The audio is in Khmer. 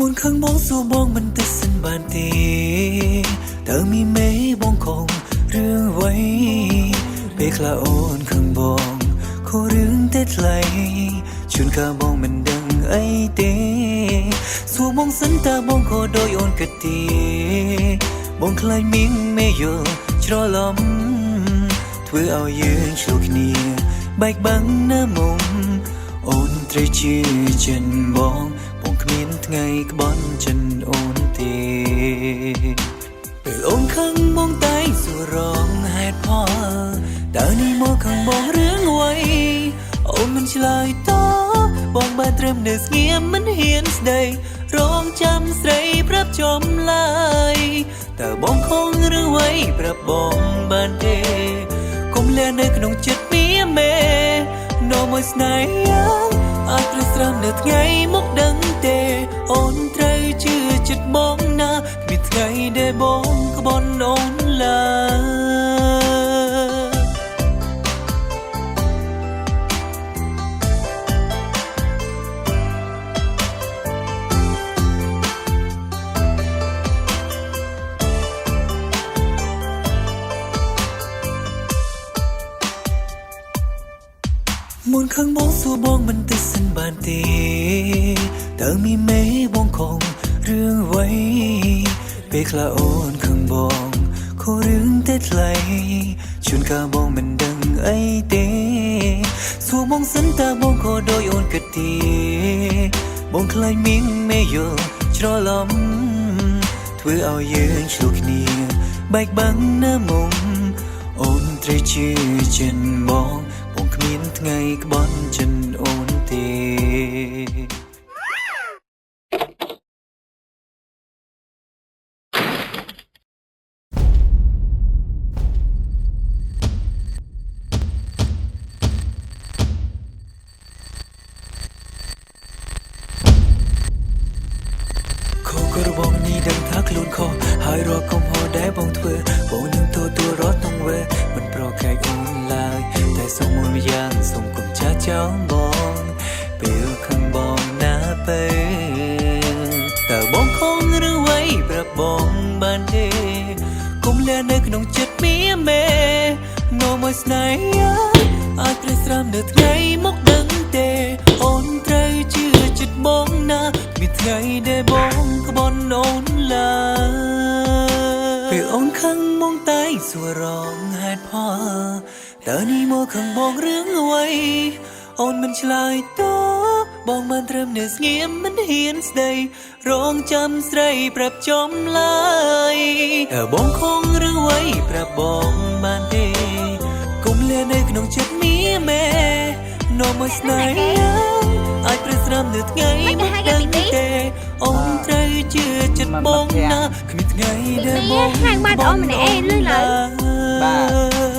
មុនខាងបងសួរបងមិនទៅសិនបានទេតើมีមេបងคงរឿងអ្វីពេលខ្លះអូនខាងបងខូរឿងតែថ្លៃជួនកាលបងមិនដឹងអីទេសួរបងសិនតើបងក៏ដូចអូនក៏ទេបងខ្លាចមីងមេយល់ច្រឡំធ្វើឲ្យយើងឆ្លុះគ្នាបែកបាំងណាមុំអូនត្រូវជឿចិនបងគ្មានថ្ងៃក្បន់ចិនអូនទេពេលអូនខឹងបងតែសួររងហេតុផលតើនេះមកខាងបងរឿងអ្វីអូនមិនឆ្លើយតបបងបានត្រឹមនៅស្ងៀមមិនហ៊ានស្ដីរងចាំស្រីប្រាប់ចំឡាយតើបងខំឬអ្វីប្រាប់បងបានទេកុំលានៅក្នុងចិត្តពីមេនោមស្នេហាអាចប្រស្រមនៅថ្ងៃមកដឹងទេអូនត្រូវជឿចិត្តបងណាគ្មានថ្ងៃដែលបងក្បន់អូនឡើយមុនខាងបងសួរបងមិនទៅសិនបានទេតើมีមេបងคงរឿងអ្វីពេលខ្លះអូនខាងបងខូរឿងតែថ្លៃជួនកាលបងមិនដឹងអីទេសួរបងសិនតើបងក៏ដូចអូនក៏ទេបងខ្លាចមីងមេយល់ច្រឡំធ្វើឲ្យយើងឆ្លុះគ្នាបែកបាំងណាមុំអូនត្រូវជឿចិនបងគ្មានថ្ងៃក្បន់ចិនអូនទេខូក៏របស់នេះដឹងថាខ្លួនខុសហើយរកកំហុសដែលបងធ្វើបងនឹងទទួលរត់ក្នុងវេមិនប្រកែកអូនឡើយតែសូមមួយយ៉ាងសូមកុំចាស់ចោលបងពេលខាងបងណាពេលតើបងខំឬអ្វីប្រាប់បងបានទេកុំលានៅក្នុងចិត្តមីមេនោមស្នេហាអាចប្រស្រមនៅថ្ងៃមកដឹងទេអូនត្រូវជឿចិត្តបងណាមានថ្ងៃដែលបងក្បន់អូនឡើយពេលអូនខឹងមកតែសួររងហេតុផលតើនេះមកខាងបងរឿងអ្វីអូនមិនឆ្លើយតបបងបានត្រឹមនៅស្ងៀមមិនហ៊ានស្ដីរងចាំស្រីប្រាប់ចំឡាយតើបងខំឬអ្វីប្រាប់បងបានទេកុំលានៅក្នុងចិត្តមីមេនោមស្នេហាអាចប្រស្រមនៅថ្ងៃមកដឹងទេអូនត្រូវជឿចិត្តបងណាគ្មានថ្ងៃដែលបងហាងបាត់អូនម្នាក់ឯងលឺឡើយ